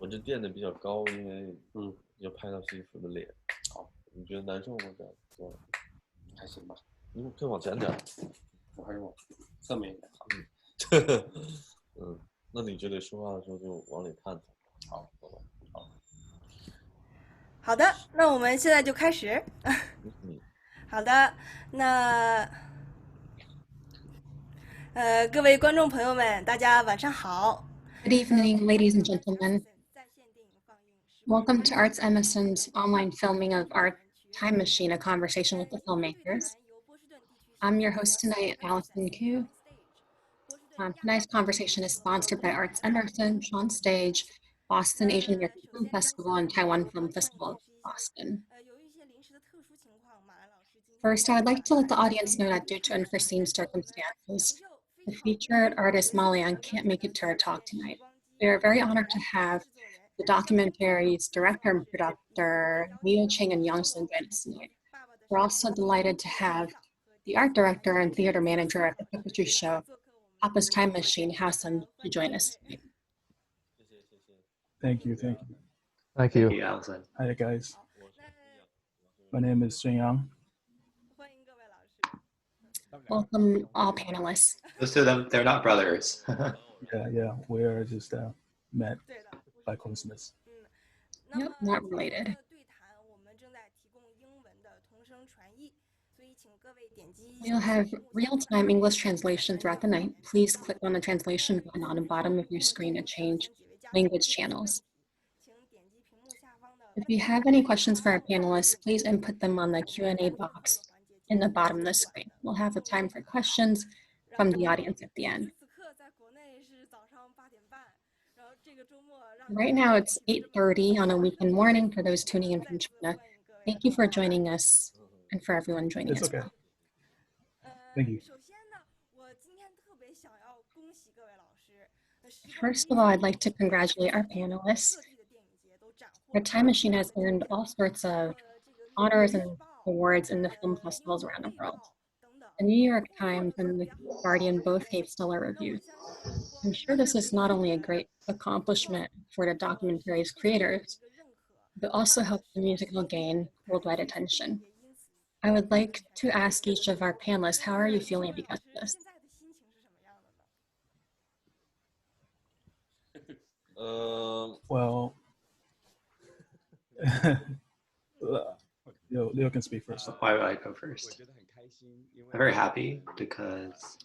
我就垫的比较高，因为要拍到西服的脸。好，你觉得难受吗？这样做还行吧。你可以往前点，我还是往侧面一点好。那你就得说话的时候就往里看看。好，好吧。好。好的，那我们现在就开始。好的，那各位观众朋友们，大家晚上好。Good evening, ladies and gentlemen. Welcome to Arts Emerson's online filming of Art Time Machine, a conversation with the filmmakers. I'm your host tonight, Alison Qu. Tonight's conversation is sponsored by Arts Emerson, CHUANG Stage, Boston Asian American Film Festival, and Taiwan Film Festival, Boston. First, I would like to let the audience know that due to unforeseen circumstances, the featured artist Maleonn can't make it to our talk tonight. We are very honored to have the documentary's director and producer, Chiang and Hao Sun join us tonight. We're also delighted to have the art director and theater manager at the puppetry show, Papa's Time Machine, Hao Sun, to join us tonight. Thank you. Thank you, Alison. Hi, guys. My name is Chiang. Welcome, all panelists. Those two of them, they're not brothers. Yeah, we are just met by coincidence. Yep, not related. We'll have real-time English translation throughout the night. Please click on the translation button on the bottom of your screen to change language channels. If you have any questions for our panelists, please input them on the Q&A box in the bottom of the screen. We'll have the time for questions from the audience at the end. Right now it's 8:30 on a weekend morning for those tuning in from China. Thank you for joining us and for everyone joining us. It's okay. Thank you. First of all, I'd like to congratulate our panelists. Our Time Machine has earned all sorts of honors and awards in the film festivals around the world. The New York Times and The Guardian both gave stellar reviews. I'm sure this is not only a great accomplishment for the documentary's creators, but also helped the musical gain worldwide attention. I would like to ask each of our panelists, how are you feeling because of this? Well, Leo can speak first. Why would I go first? I'm very happy because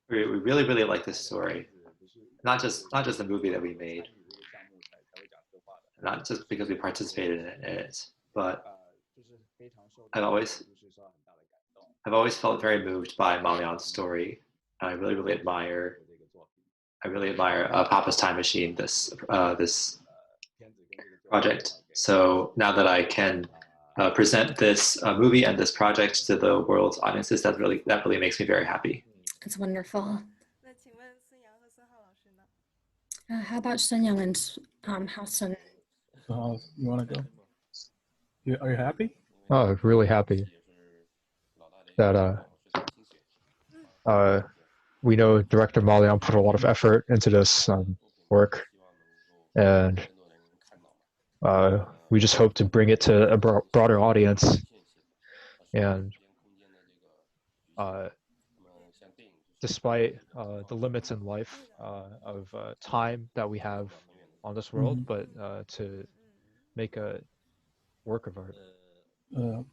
we really, really like this story. Not just the movie that we made, not just because we participated in it, but I've always felt very moved by Maleonn's story. I really admire Papa's Time Machine, this project. So now that I can present this movie and this project to the world's audiences, that really makes me very happy. That's wonderful. How about Sun Young and Hao Sun? You want to go? Are you happy? Oh, really happy that we know director Maleonn put a lot of effort into this work, and we just hope to bring it to a broader audience. And despite the limits in life of time that we have on this world, but to make a work of art.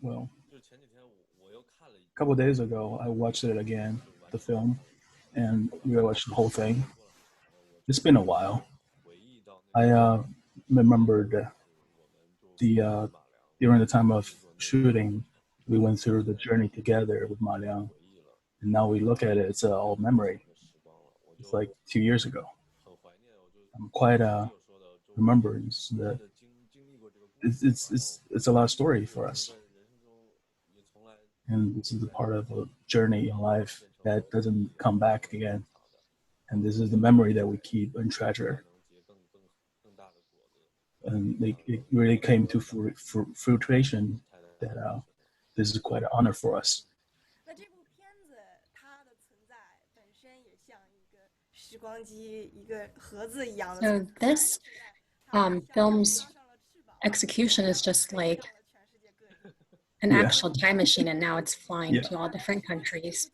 Well, a couple of days ago, I watched it again, the film, and we watched the whole thing. It's been a while. I remembered during the time of shooting, we went through the journey together with Maleonn, and now we look at it, it's all memory. It's like 2 years ago. I'm quite remembering that it's a lot of story for us, and this is a part of a journey in life that doesn't come back again, and this is the memory that we keep and treasure. And it really came to fruition that this is quite an honor for us. So this film's execution is just like an actual time machine, and now it's flying to all different countries.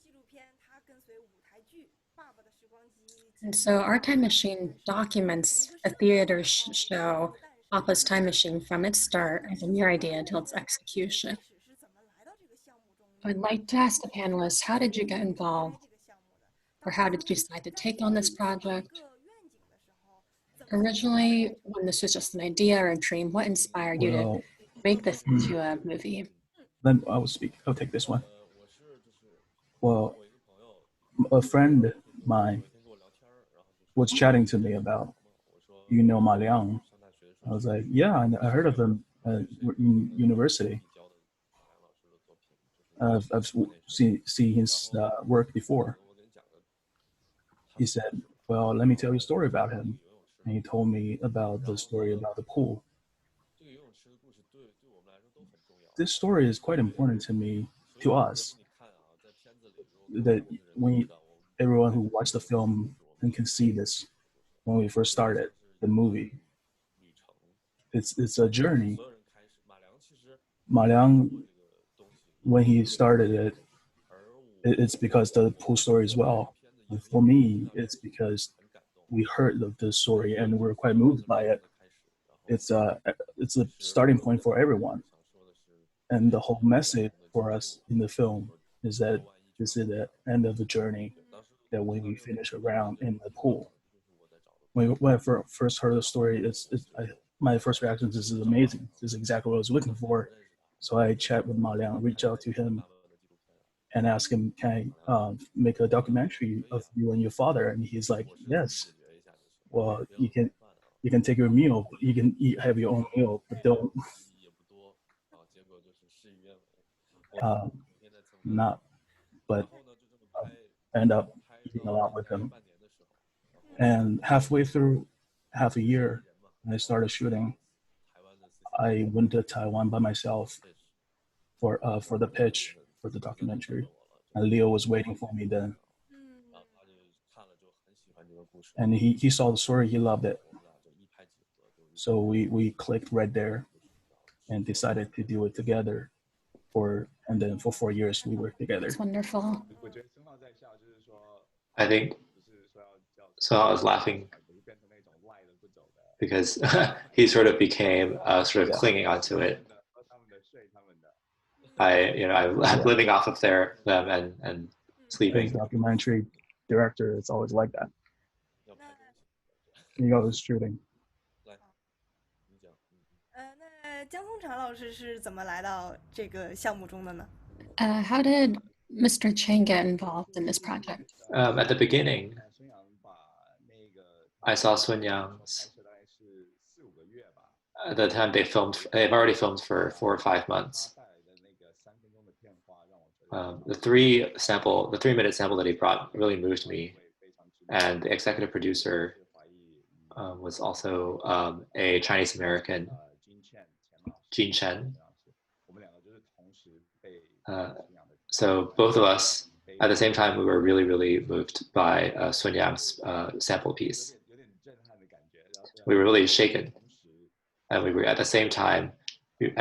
And so our time machine documents a theater show, Papa's Time Machine, from its start as a mere idea until its execution. I'd like to ask the panelists, how did you get involved? Or how did you decide to take on this project? Originally, when this was just an idea or a dream, what inspired you to make this into a movie? Then I will speak. I'll take this one. Well, a friend of mine was chatting to me about, Maleonn. I was like, yeah, I heard of him in university. I've seen his work before. He said, well, let me tell you a story about him. And he told me about the story about the pool. This story is quite important to us. That everyone who watched the film and can see this when we first started the movie. It's a journey. Maleonn, when he started it's because the pool story as well. And for me, it's because we heard of the story and we're quite moved by it. It's a starting point for everyone. And the whole message for us in the film is that this is the end of the journey, that when we finish around in the pool. When I first heard the story, my first reaction is, this is amazing. This is exactly what I was looking for. So I chat with Maleonn, reach out to him and ask him, can I make a documentary of you and your father? And he's like, yes. Well, you can take your meal, you can have your own meal, but don't not. But end up eating a lot with him. And halfway through half a year, when I started shooting, I went to Taiwan by myself for the pitch for the documentary. And Leo was waiting for me then. And he saw the story, he loved it. So we clicked right there and decided to do it together. And then for 4 years we worked together. It's wonderful. I think, so I was laughing because he sort of became clinging onto it. I'm living off of them and sleeping. As documentary director, it's always like that. You always shooting. How did Mr. Chiang get involved in this project? At the beginning, I saw Sun Yang's. At the time they've already filmed for 4 or 5 months. The 3-minute sample that he brought really moved me. And the executive producer was also a Chinese American, Jean Chen. So both of us, at the same time, we were really, really moved by Sun Yang's sample piece. We were really shaken. And we were at the same time, we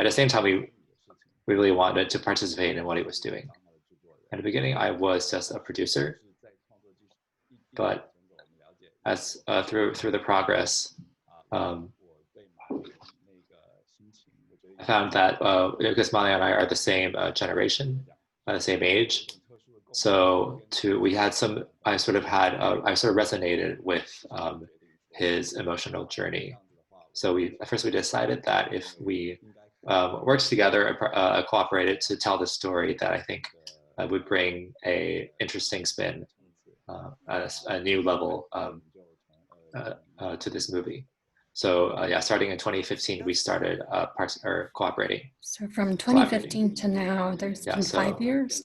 really wanted to participate in what he was doing. At the beginning, I was just a producer, but as through the progress, I found that because Maleonn and I are the same generation, the same age, so I sort of resonated with his emotional journey. So at first we decided that if we worked together and cooperated to tell the story, that I think would bring a interesting spin, a new level to this movie. So starting in 2015, we started cooperating. So from 2015 to now, there's been 5 years?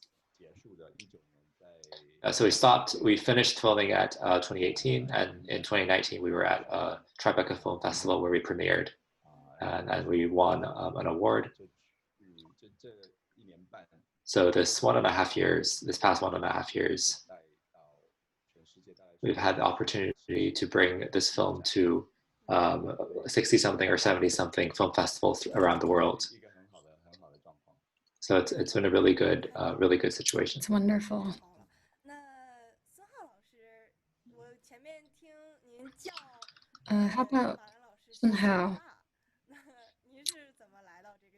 So we finished filming at 2018, and in 2019 we were at Tribeca Film Festival where we premiered, and we won an award. So this past 1.5 years, we've had the opportunity to bring this film to 60-something or 70-something film festivals around the world. So it's been a really good situation. It's wonderful. How about Sun Hao?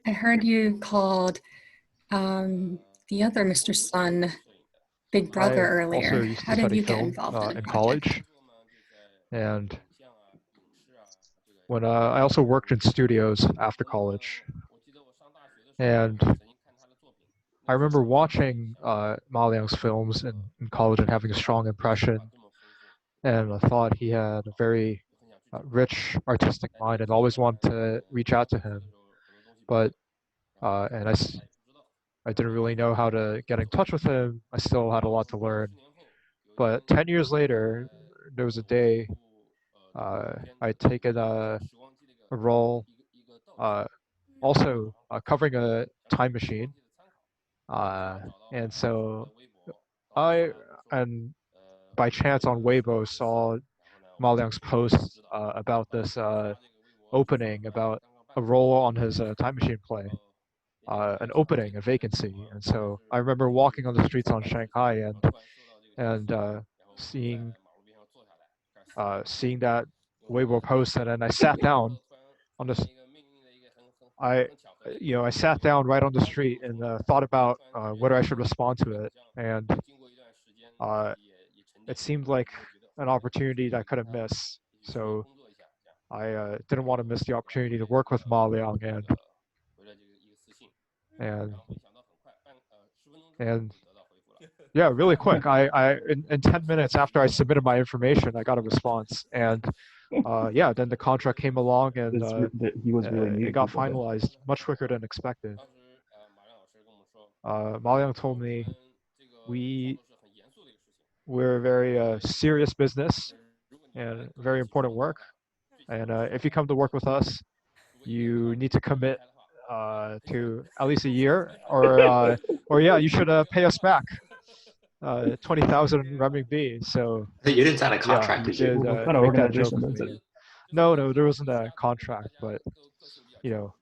I heard you called the other Mr. Sun Big Brother I earlier. also used to How did study you get film involved in a in project? college, and when I also worked in studios after college, and I remember watching Maleonn's films in college and having a strong impression, and I thought he had a very rich artistic mind and always wanted to reach out to him, but and I didn't really know how to get in touch with him. I still had a lot to learn, but 10 years later, there was a day I'd taken a role also covering a time machine, and so and by chance on Weibo saw Maleong's post about this opening, about a role on his time machine play, an opening, a vacancy. And so I remember walking on the streets on Shanghai and seeing that Weibo post, and then I sat down on this. I sat down right on the street and thought about whether I should respond to it, and it seemed like an opportunity that I couldn't miss. So I didn't want to miss the opportunity to work with Maleonn, and yeah, really quick. In 10 minutes after I submitted my information, I got a response, and yeah, then the contract came along, and he was really neat. it got finalized much quicker than expected. Maleonn told me we're a very serious business and very important work, and if you come to work with us, you need to commit to at least a year, or yeah, you should pay us back 20,000 renminbi. So You didn't sign a yeah, contract, he did you? did What kind of make that joke organization with is me. it? No, there wasn't a contract, but you know,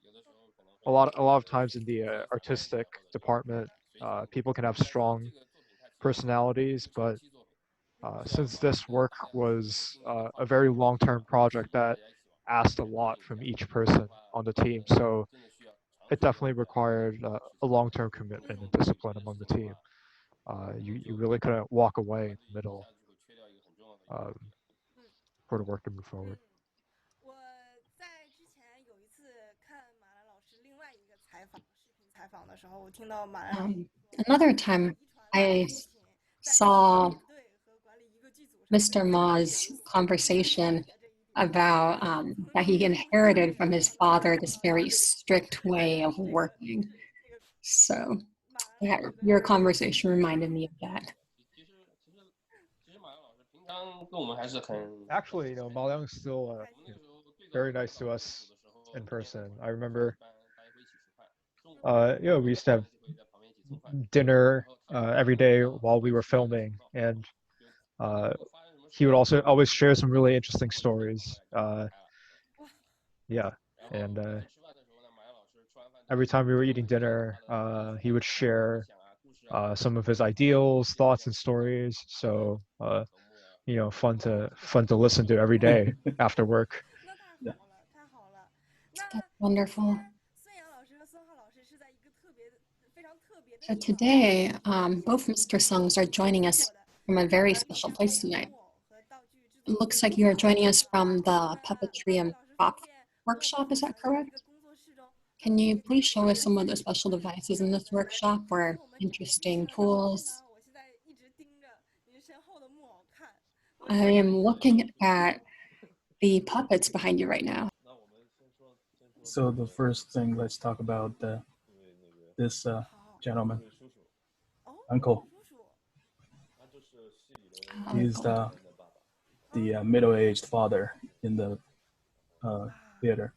a lot of times in the artistic department, people can have strong personalities, but since this work was a very long-term project that asked a lot from each person on the team, so it definitely required a long-term commitment and discipline among the team. You really couldn't walk away in the middle um, for the work to move forward. Another time I saw Mr. Ma's conversation about that he inherited from his father this very strict way of working. So yeah, your conversation reminded me of that. Actually, Maleonn is still very nice to us in person. I remember, we used to have dinner every day while we were filming, and he would also always share some really interesting stories. Yeah, and every time we were eating dinner, he would share some of his ideals, thoughts, and stories. So fun to listen to every day after work. Yeah. That's wonderful. So today, both Mr. Sungs are joining us from a very special place tonight. It looks like you are joining us from the puppetry and prop workshop, is that correct? Can you please show us some of the special devices in this workshop or interesting tools? I am looking at the puppets behind you right now. So the first thing, let's talk about this gentleman, Uncle. He's the middle-aged father in the theater.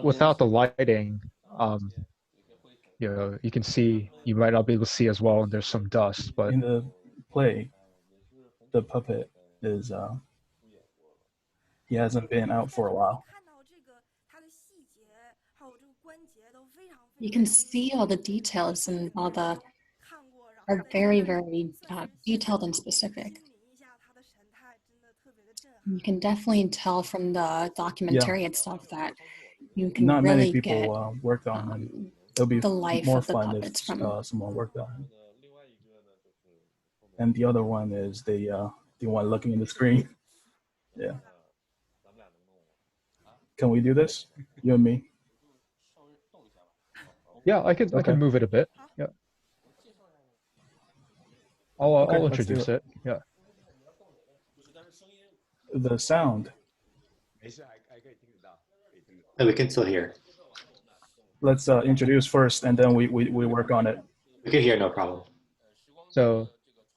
Without the lighting, you can see, you might not be able to see as well, and there's some dust. But in the play, the puppet is he hasn't been out for a while. You can see all the details and all the are very, very detailed and specific. You can definitely tell from the documentary itself that you can Not really many people get worked on them. It'll be the life more of the fun puppets if from. someone worked on it. And the other one is the one looking in the screen. Yeah. Can we do this? You and me? yeah, I can move it a bit. Yeah. I'll introduce it. Yeah. The sound. And we can still hear. Let's introduce first, and then we work on it. We can hear, no problem. So,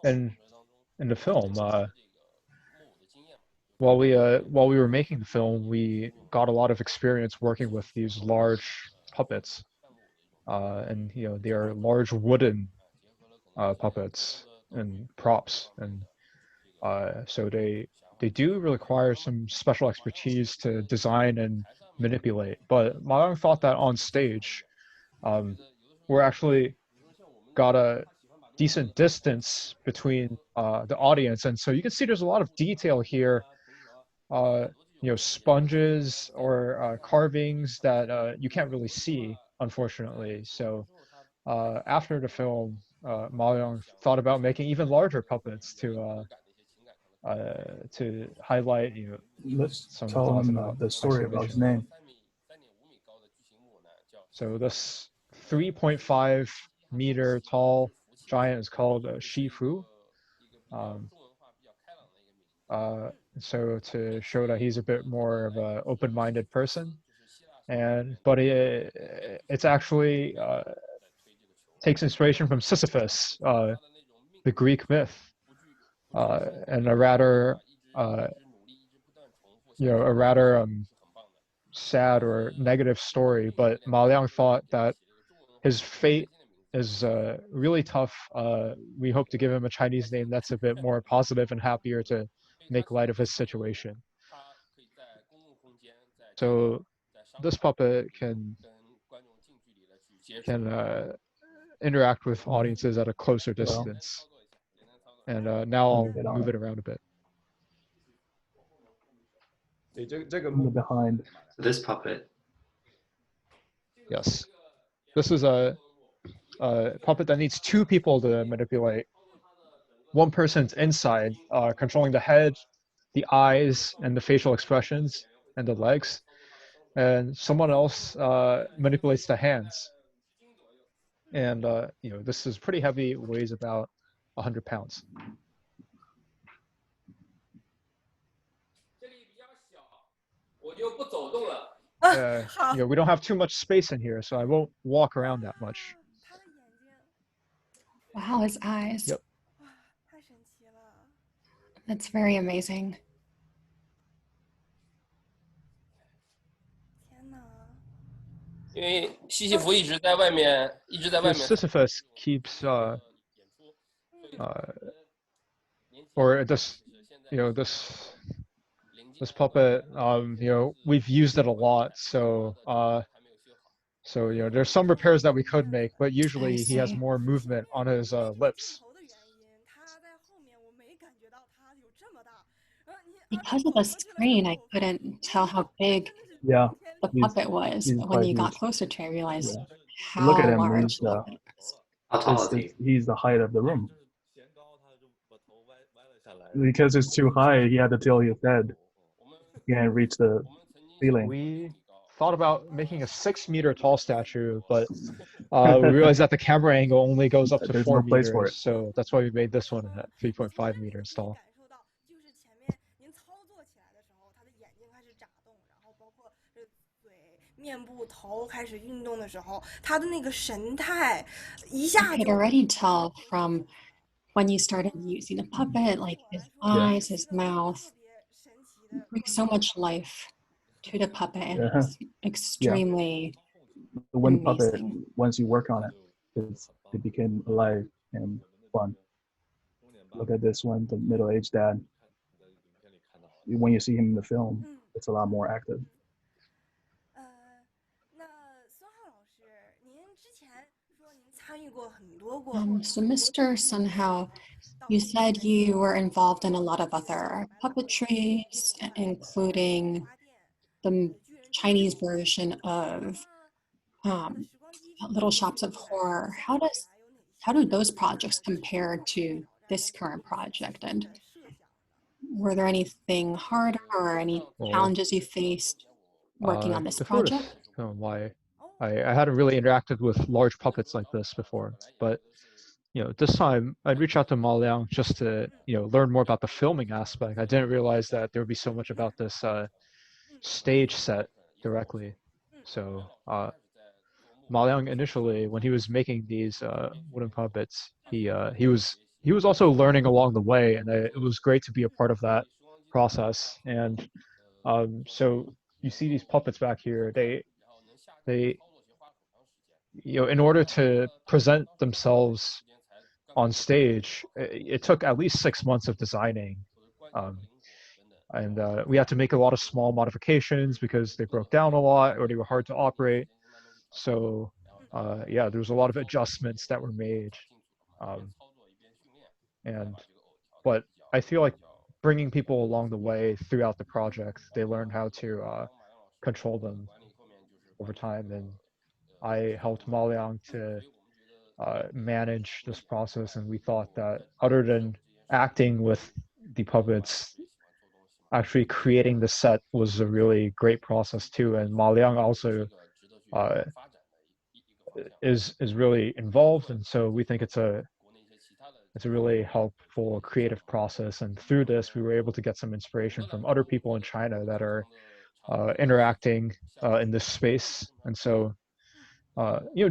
in the film, while we were making the film, we got a lot of experience working with these large puppets, and they are large wooden puppets and props, and so they do require some special expertise to design and manipulate. But Maleonn thought that on stage, we're actually got a decent distance between the audience, and so you can see there's a lot of detail here. Sponges or carvings that you can't really see, unfortunately. So after the film, Maleonn thought about making even larger puppets to highlight Let's some tell thoughts him about the story about his name. So this 3.5-meter tall giant is called Shifu. So to show that he's a bit more of an open-minded person, but it's actually takes inspiration from Sisyphus, the Greek myth, and a rather sad or negative story. But Maleonn thought that his fate is really tough. We hope to give him a Chinese name that's a bit more positive and happier to make light of his situation. So this puppet can interact with audiences at a closer distance. And now I'll move it around a bit. Behind. This puppet. Yes. This is a puppet that needs two people to manipulate. One person's inside, controlling the head, the eyes, and the facial expressions, and the legs. And someone else manipulates the hands. And this is pretty heavy. It weighs about 100 pounds. We don't have too much space in here, so I won't walk around that much. Wow, his eyes. Yep. That's very amazing. Sisyphus keeps or this puppet, we've used it a lot, so there's some repairs that we could make, but usually he has more movement on his lips. Because of the screen, I couldn't tell how big the puppet was. But when you got closer to it, I realized how Look at him, large the puppet was. How tall is he? He's the height of the room. Because it's too high, he had to tilt his head. He can't reach the ceiling. We thought about making a 6-meter tall statue, but we realized that the camera angle only goes up to 4 meters, for it. So that's why we made this one at 3.5 meters tall. I could already tell from when you started using the puppet, like his eyes, his mouth, brings so much life to the puppet, and it's extremely the wind puppet, once you work on it, it became alive and fun. Look at this one, the middle-aged dad. When you see him in the film, it's a lot more active. So Mr. Sun Hao, you said you were involved in a lot of other puppetries, including the Chinese version of Little Shops of Horror. How do those projects compare to this current project? And were there anything harder or any challenges you faced working on this before project? this film, I hadn't really interacted with large puppets like this before, but this time I'd reach out to Maleonn just to learn more about the filming aspect. I didn't realize that there would be so much about this stage set directly. So Maleonn initially, when he was making these wooden puppets, he was also learning along the way, and it was great to be a part of that process. And so you see these puppets back here. They in order to present themselves on stage, it took at least 6 months of designing. And we had to make a lot of small modifications because they broke down a lot or they were hard to operate. So yeah, there was a lot of adjustments that were made. But I feel like bringing people along the way throughout the project, they learned how to control them over time. And I helped Maleonn to manage this process, and we thought that other than acting with the puppets, actually creating the set was a really great process too. And Maleonn also is really involved, and so we think it's a really helpful creative process. And through this, we were able to get some inspiration from other people in China that are interacting in this space. And so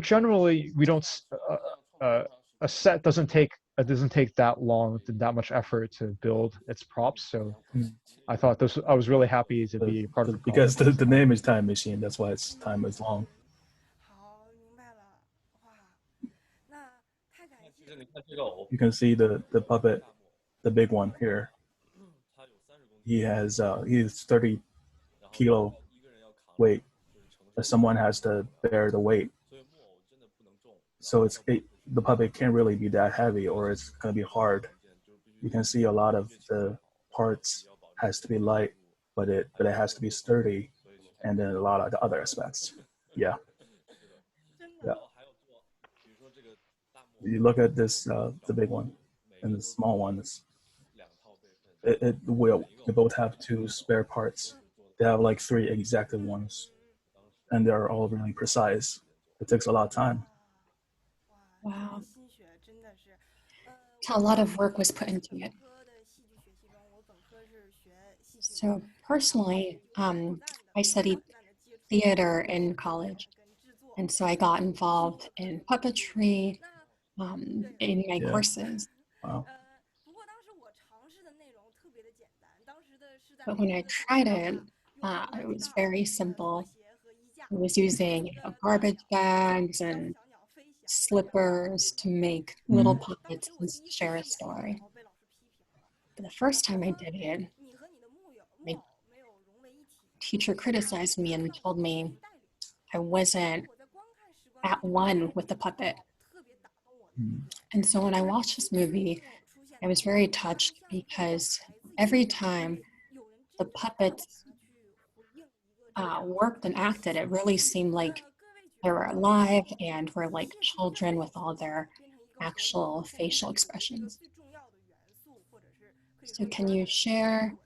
generally we don't a set doesn't take that long, that much effort to build its props. So I thought I was really happy to be part of the because the name is Time Machine. That's why its time is long. You can see the puppet, the big one here. He's 30 kilo weight. Someone has to bear the weight. So the puppet can't really be that heavy, or it's gonna be hard. You can see a lot of the parts has to be light, but it has to be sturdy, and then a lot of the other aspects. Yeah. You look at this, the big one, and the small ones. They both have 2 spare parts. They have like 3 exacted ones, and they're all really precise. It takes a lot of time. Wow. So a lot of work was put into it. So personally, I studied theater in college, and so I got involved in puppetry in my courses. Wow. But when I tried it was very simple. I was using garbage bags and slippers to make little puppets and share a story. But the first time I did it, my teacher criticized me and told me I wasn't at one with the puppet. And so when I watched this movie, I was very touched because every time the puppets worked and acted, it really seemed like they were alive and were like children with all their actual facial expressions. So can you share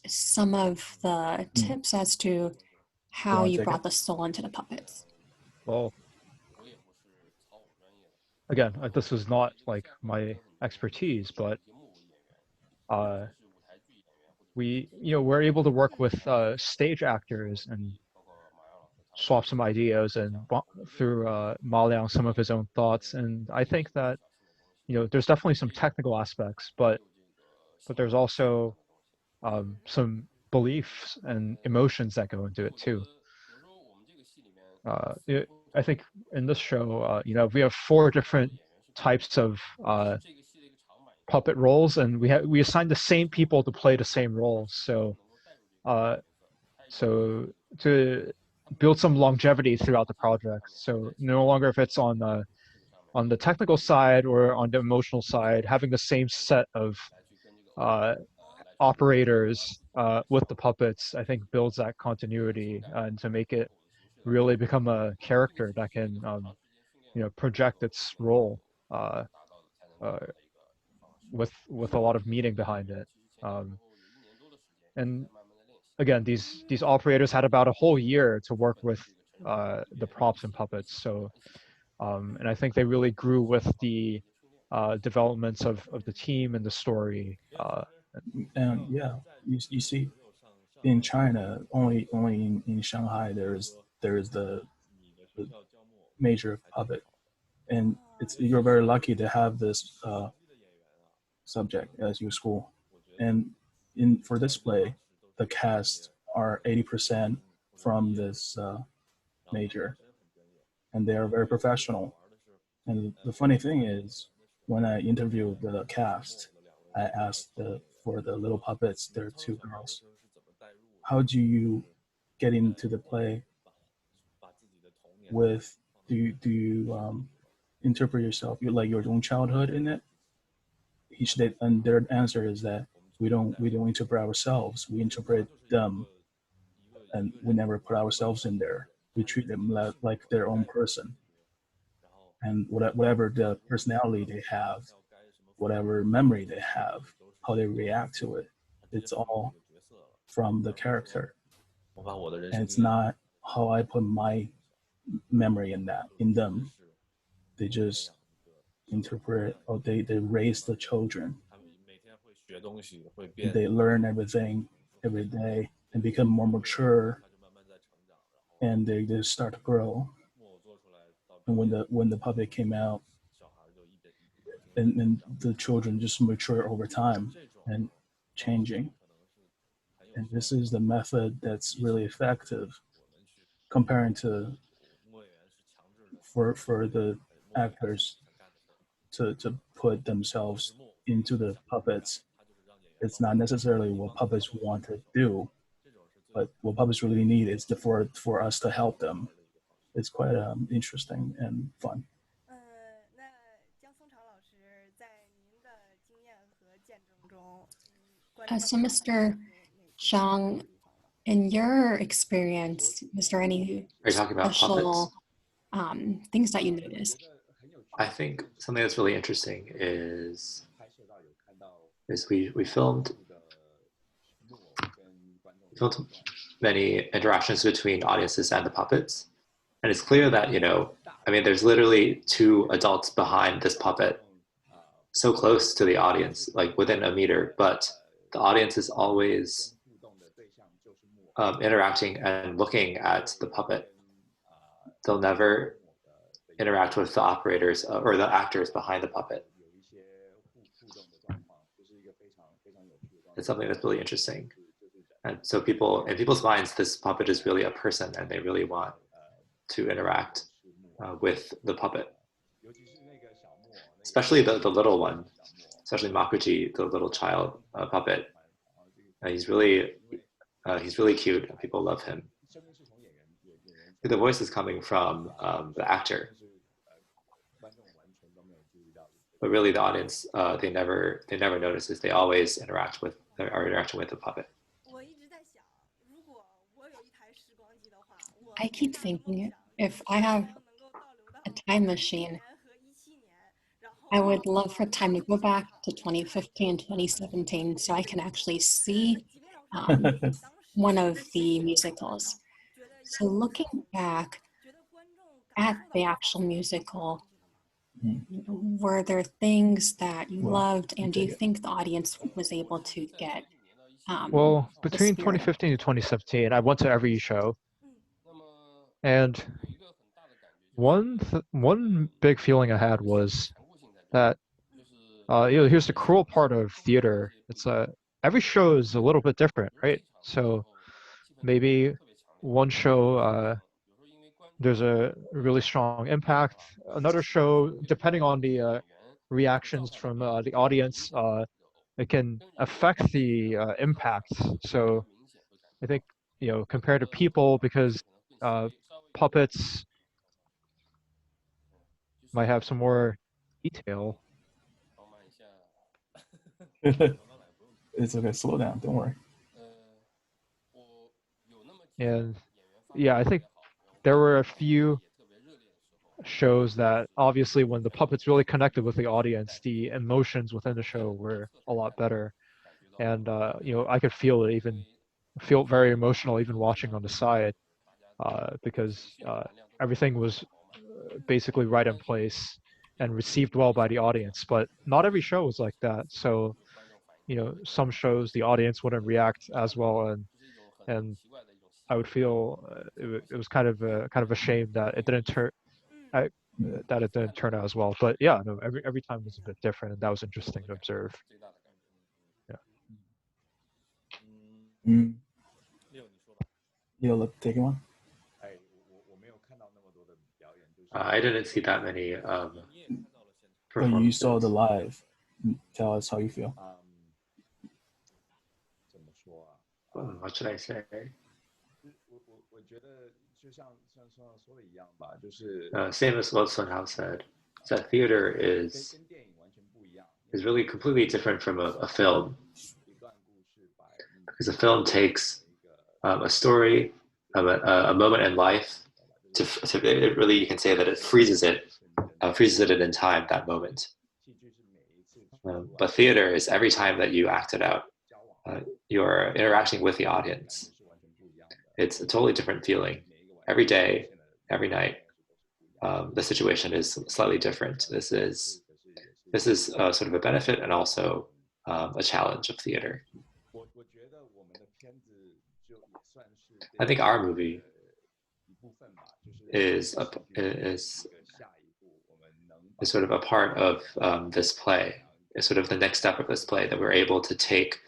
some of the tips as to how you brought the soul into the puppets? Well, again, this is not like my expertise, but we're able to work with stage actors and swap some ideas, and through Maleonn some of his own thoughts. And I think that there's definitely some technical aspects, but there's also some beliefs and emotions that go into it too. I think in this show, we have 4 different types of puppet roles, and we assign the same people to play the same roles. So to build some longevity throughout the project. So no longer if it's on the technical side or on the emotional side, having the same set of operators with the puppets, I think builds that continuity and to make it really become a character that can project its role with a lot of meaning behind it. And again, these operators had about a whole year to work with the props and puppets. So and I think they really grew with the developments of the team and the story. And yeah, you see, in China, only in Shanghai there is the major puppet, and you're very lucky to have this subject as your school. And for this play, the cast are 80% from this major, and they are very professional. And the funny thing is, when I interviewed the cast, I asked for the little puppets, there are 2 girls, how do you get into the play with, do you interpret yourself, you like your own childhood in it? And their answer is that we don't interpret ourselves, we interpret them, and we never put ourselves in there. We treat them like their own person, and whatever the personality they have, whatever memory they have, how they react to it, it's all from the character, and it's not how I put my memory in them. They just interpret, or they raise the children. They learn everything every day and become more mature, and they just start to grow. And when the puppet came out, and the children just mature over time and changing. And this is the method that's really effective comparing to for the actors to put themselves into the puppets. It's not necessarily what puppets want to do, but what puppets really need is for us to help them. It's quite interesting and fun. So Mr. Chiang, in your experience, is there any Are you talking about special puppets? Things that you noticed? I think something that's really interesting is we filmed many interactions between audiences and the puppets, and it's clear that there's literally 2 adults behind this puppet, so close to the audience, like within a meter, but the audience is always interacting and looking at the puppet. They'll never interact with the operators or the actors behind the puppet. It's something that's really interesting. And so in people's minds, this puppet is really a person, and they really want to interact with the puppet. Especially the little one, especially Makuji, the little child puppet. He's really cute, and people love him. The voice is coming from the actor, but really the audience, they never notice. They always are interacting with the puppet. I keep thinking, if I have a time machine, I would love for time to go back to 2015, 2017, so I can actually see one of the musicals. So looking back at the actual musical, were there things that you loved, and do you think the audience was able to get well, between 2015 and 2017, I went to every show, and one big feeling I had was that here's the cruel part of theater. It's every show is a little bit different, right? So maybe one show there's a really strong impact. Another show, depending on the reactions from the audience, it can affect the impact. So I think, compared to people, because puppets might have some more detail. It's okay, slow down, don't worry. And yeah, I think there were a few shows that obviously when the puppets really connected with the audience, the emotions within the show were a lot better. And I could feel it, even feel very emotional even watching on the side, because everything was basically right in place and received well by the audience. But not every show was like that. So some shows the audience wouldn't react as well, and I would feel it was kind of a shame that it didn't turn out as well. But yeah, no, every time was a bit different, and that was interesting to observe. Yeah. Leo, take one. I didn't see that many But you saw the live. Tell us how you feel. What should I say? Same as what Sun Hao said, that theater is really completely different from a film, because a film takes a story, a moment in life, it really, you can say that it freezes it in time, that moment. But theater is every time that you act it out, you're interacting with the audience. It's a totally different feeling. Every day, every night, the situation is slightly different. This is sort of a benefit and also a challenge of theater. I think our movie is sort of a part of this play. It's sort of the next step of this play, that we're able to take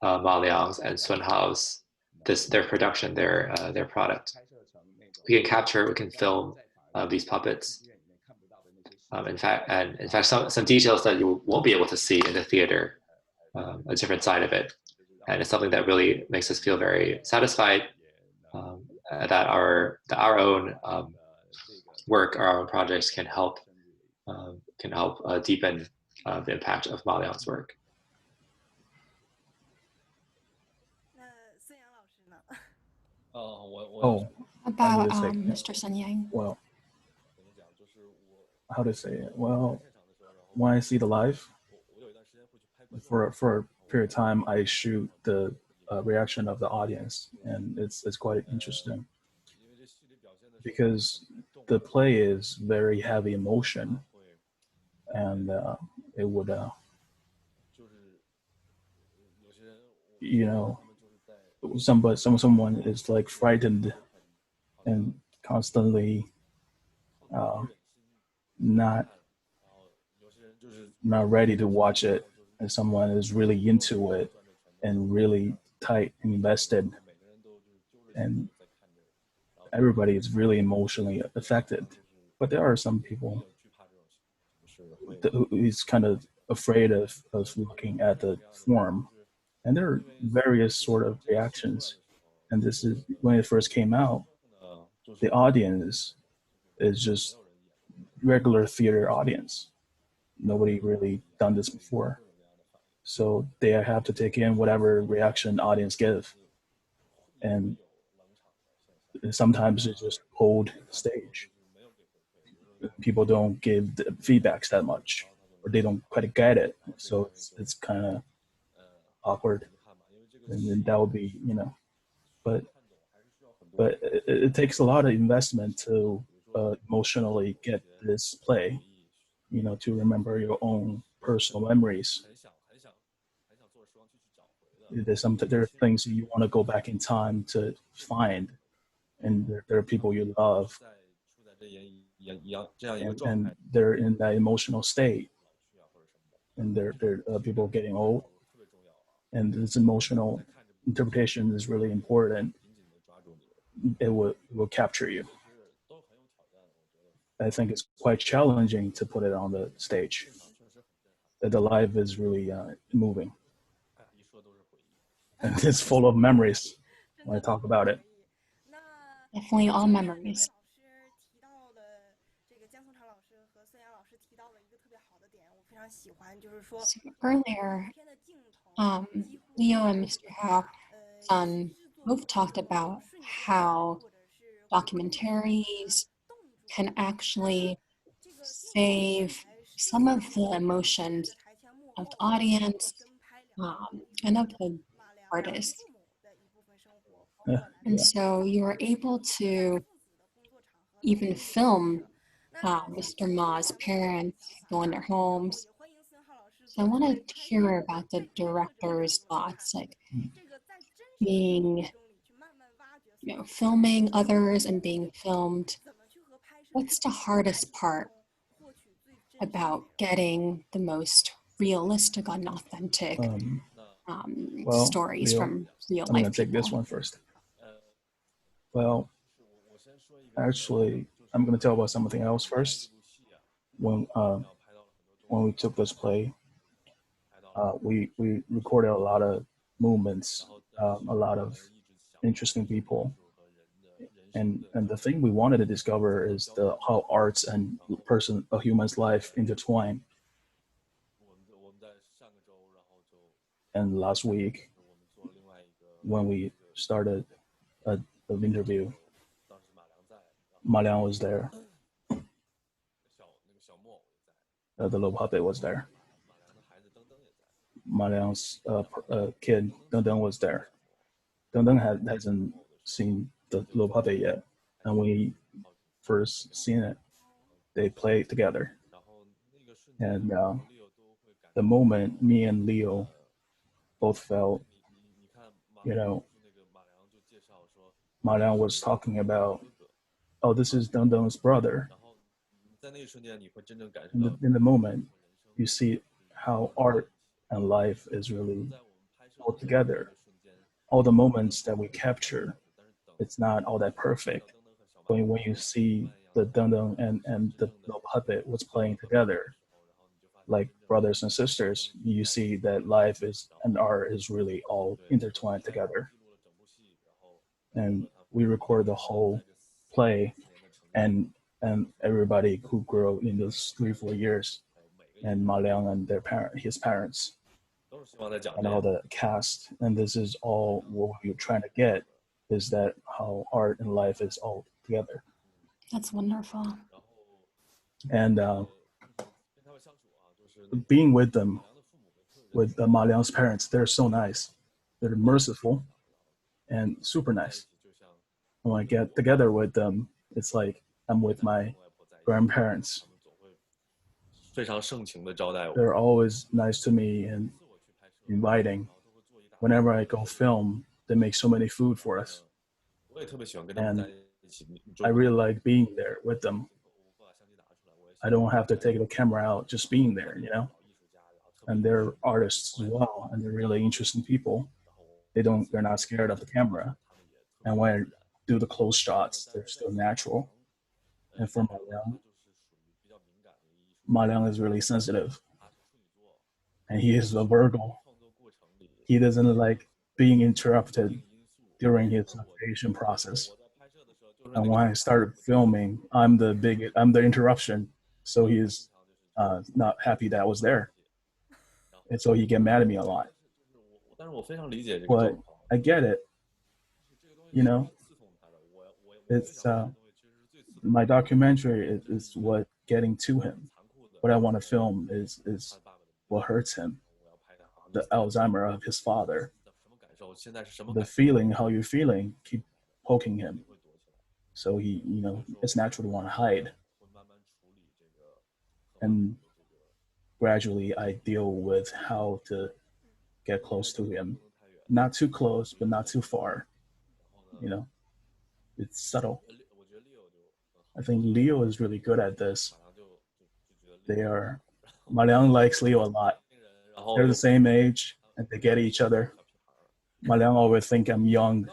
Maleonn's and Sun Hao's their production, their product. We can capture, we can film these puppets. In fact, some details that you won't be able to see in the theater, a different side of it, and it's something that really makes us feel very satisfied that our own work, our own projects can help deepen the impact of Maleonn's work. About Mr. Sun Yang. Well, how to say it? Well, when I see the live, for a period of time, I shoot the reaction of the audience, and it's quite interesting because the play is very heavy emotion, and it would someone is like frightened and constantly not ready to watch it, and someone is really into it and really tight and invested, and everybody is really emotionally affected. But there are some people who is kind of afraid of looking at the form, and there are various sort of reactions. And this is when it first came out, the audience is just regular theater audience. Nobody really done this before, so they have to take in whatever reaction audience give, and sometimes it's just cold stage. People don't give the feedbacks that much, or they don't quite get it, so it's kind of awkward, and then that would be, but it takes a lot of investment to emotionally get this play, to remember your own personal memories. There are things that you want to go back in time to find, and there are people you love, and they're in that emotional state, and they're people getting old, and this emotional interpretation is really important. It will capture you. I think it's quite challenging to put it on the stage. That the life is really moving, and it's full of memories when I talk about it. Definitely all memories. So earlier, Leo and Mr. Hao Sun both talked about how documentaries can actually save some of the emotions of the audience and of the artist. And so you were able to even film Mr. Ma's parents go in their homes. So I want to hear about the director's thoughts, like being, filming others and being filmed. What's the hardest part about getting the most realistic and authentic stories Leo, from real I'm life going to take this one first. Well, actually, I'm going to tell about something else first. When we took this play, we recorded a lot of movements, a lot of interesting people, and the thing we wanted to discover is how arts and a human's life intertwine. And last week, when we started the interview, Maleonn was there. The little puppet was there. Maleonn's kid, Deng Deng, was there. Deng Deng hasn't seen the little puppet yet. And when we first seen it, they played together. And the moment me and Leo both felt, Maleonn was talking about, oh, this is Deng Deng's brother. In the moment, you see how art and life is really all together. All the moments that we capture, it's not all that perfect. But when you see the Deng Deng and the little puppet was playing together, like brothers and sisters, you see that life and art is really all intertwined together. And we record the whole play, and everybody who grew in those 3-4 years, and Maleonn and his parents, and all the cast. And this is all what we're trying to get, is that how art and life is all together. That's wonderful. And being with them, with Maleonn's parents, they're so nice. They're merciful and super nice. When I get together with them, it's like I'm with my grandparents. They're always nice to me and inviting. Whenever I go film, they make so many food for us. And I really like being there with them. I don't have to take the camera out, just being there, And they're artists as well, and they're really interesting people. They're not scared of the camera. And when I do the close shots, they're still natural. And for Maleonn is really sensitive. And he is a Virgo. He doesn't like being interrupted during his creation process. And when I started filming, I'm the interruption. So he's not happy that I was there. And so he get mad at me a lot. But I get it. It's my documentary is what getting to him. What I want to film is what hurts him. The Alzheimer of his father. The feeling, how you're feeling, keep poking him. So he, it's natural to want to hide. And gradually I deal with how to get close to him. Not too close, but not too far. It's subtle. I think Leo is really good at this. Maleonn likes Leo a lot. They're the same age and they get each other. Maleonn always think I'm young.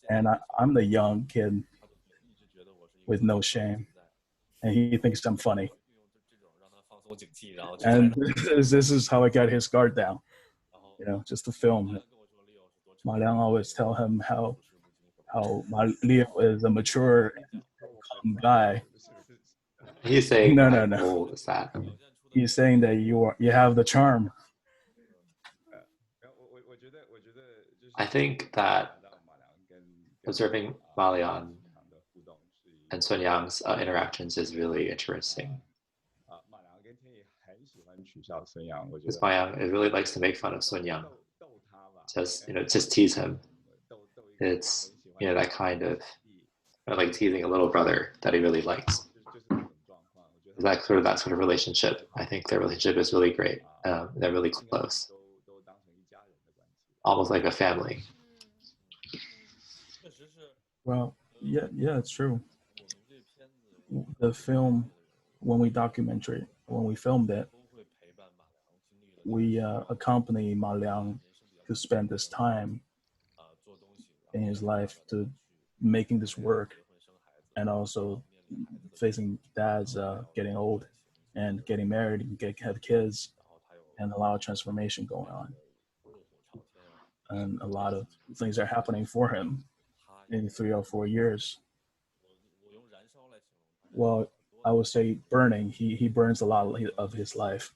And I'm the young kid with no shame. and he thinks I'm funny. And this is how I got his guard down, just to film him. Maleonn always tell him how Leo is a mature, calm guy. He's saying no. old is that? He's saying that you have the charm. I think that observing Maleonn and Sun Yang's interactions is really interesting. Because Maleonn really likes to make fun of Sun Yang, just tease him. It's that kind of like teasing a little brother that he really likes. That sort of relationship. I think their relationship is really great. They're really close, almost like a family. Well, yeah, it's true. The film, when we filmed it, we accompany Maleonn to spend this time in his life to making this work, and also facing dad's getting old and getting married and have kids, and a lot of transformation going on, and a lot of things are happening for him in 3 or 4 years. Well, I would say burning. He burns a lot of his life.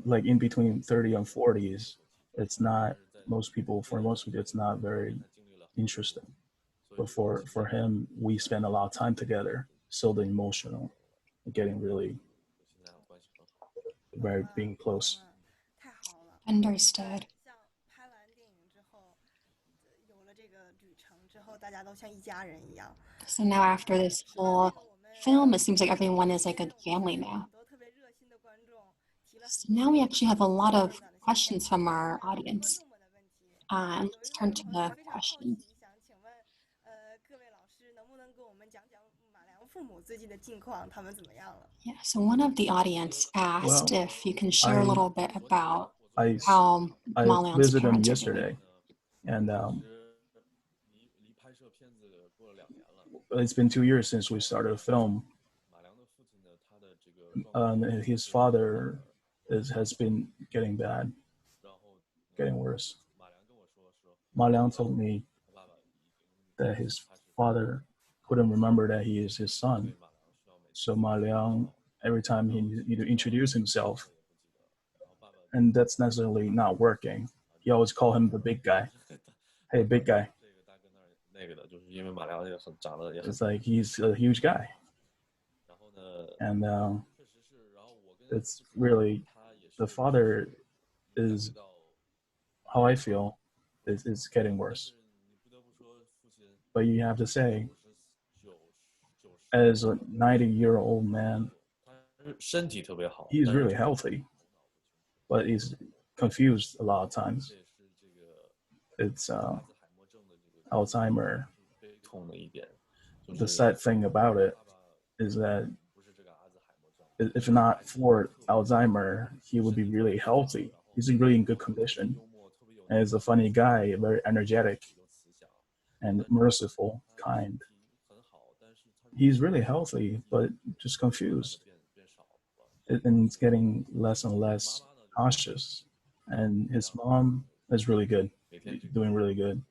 Like in between 30 and 40s, it's not for most people, it's not very interesting. But for him, we spend a lot of time together, so the emotional, getting really very being close. Understood. So now after this whole film, it seems like everyone is like a family now. So now we actually have a lot of questions from our audience. And let's turn to the questions. Yeah, so one of the audience asked if you can share a little bit about how Maleonn's visited him parents yesterday, and it's been 2 years since we started a film. His father has been getting bad, getting worse. Maleonn told me that his father couldn't remember that he is his son. So Maleonn, every time he needed to introduce himself, and that's necessarily not working, he always call him the big guy. Hey, big guy. It's like he's a huge guy. And it's really, the father is, how I feel, is getting worse. But you have to say, as a 90-year-old man, he's really healthy, but he's confused a lot of times. It's Alzheimer. The sad thing about it is that if not for Alzheimer, he would be really healthy. He's really in good condition. And he's a funny guy, very energetic and merciful, kind. He's really healthy, but just confused. And it's getting less and less cautious. And his mom is really good, doing really good.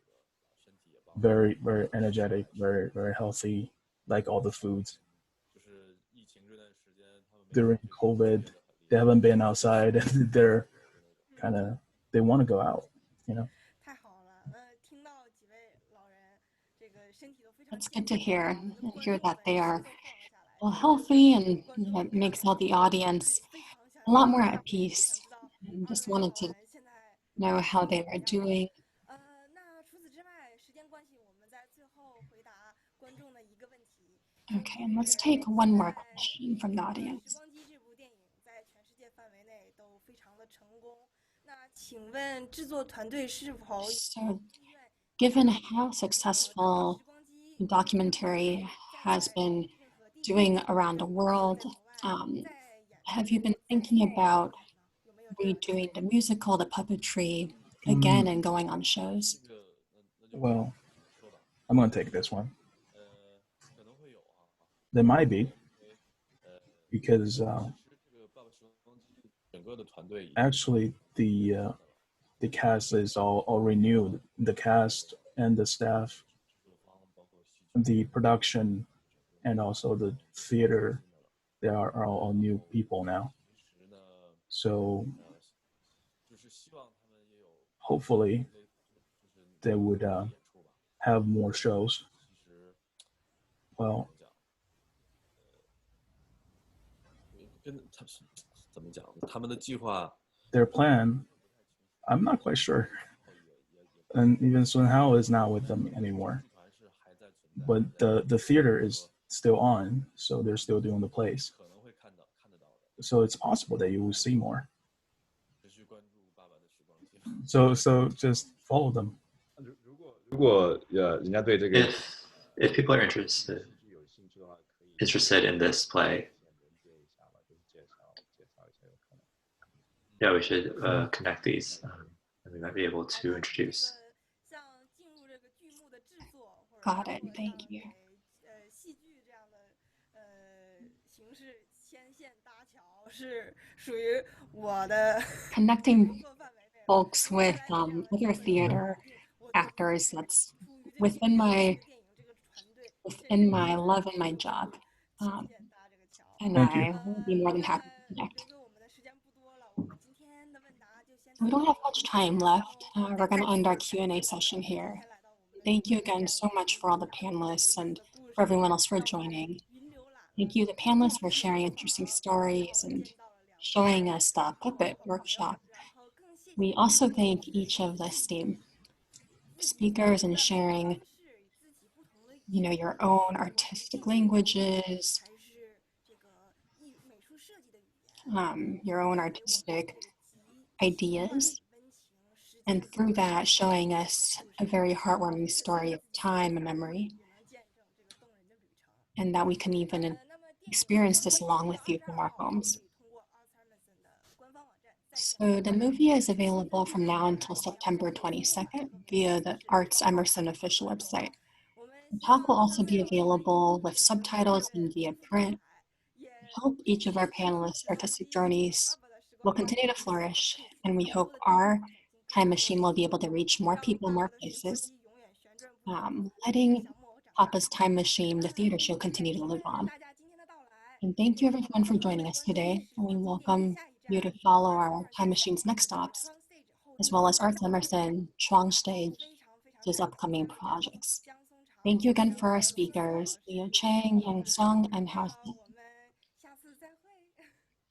Very, very energetic, very, very healthy, like all the foods. During COVID, they haven't been outside. They want to go out, That's good to hear that they are well healthy, and it makes all the audience a lot more at peace. And just wanted to know how they were doing. Okay, and let's take one more question from the audience. So, given how successful the documentary has been doing around the world, have you been thinking about redoing the musical, the puppetry again, and going on shows? Well, I'm going to take this one. There might be, because actually the cast is all renewed. The cast and the staff, the production, and also the theater, they are all new people now. So hopefully they would have more shows. Well, their plan, I'm not quite sure. And even Sun Hao is not with them anymore. But the theater is still on, so they're still doing the plays. So it's possible that you will see more. So just follow them. If people are interested in this play, yeah, we should connect these, and we might be able to introduce. Got it. Thank you. Connecting folks with other theater actors, that's within my love and my job. And I will be more than happy to connect. We don't have much time left. We're going to end our Q&A session here. Thank you again so much for all the panelists and for everyone else for joining. Thank you, the panelists, for sharing interesting stories and showing us the puppet workshop. We also thank each of the STEAM speakers and sharing, your own artistic languages, your own artistic ideas, and through that showing us a very heartwarming story of time and memory, and that we can even experience this along with you from our homes. So the movie is available from now until September 22nd via the Arts Emerson official website. The talk will also be available with subtitles and via print. We hope each of our panelists' artistic journeys will continue to flourish, and we hope our time machine will be able to reach more people, more places, letting Papa's Time Machine, the theater show, continue to live on. And thank you everyone for joining us today, and we welcome you to follow our Time Machine's next stops, as well as Arts Emerson, CHUANG Stage, his upcoming projects. Thank you again for our speakers, Chiang, Hao Sun, and Hao Sun.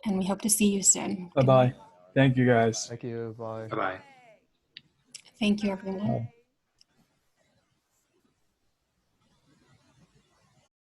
And we hope to see you soon. Bye-bye. Thank you, guys. Thank you. Bye. Bye-bye. Thank you, everyone. Bye.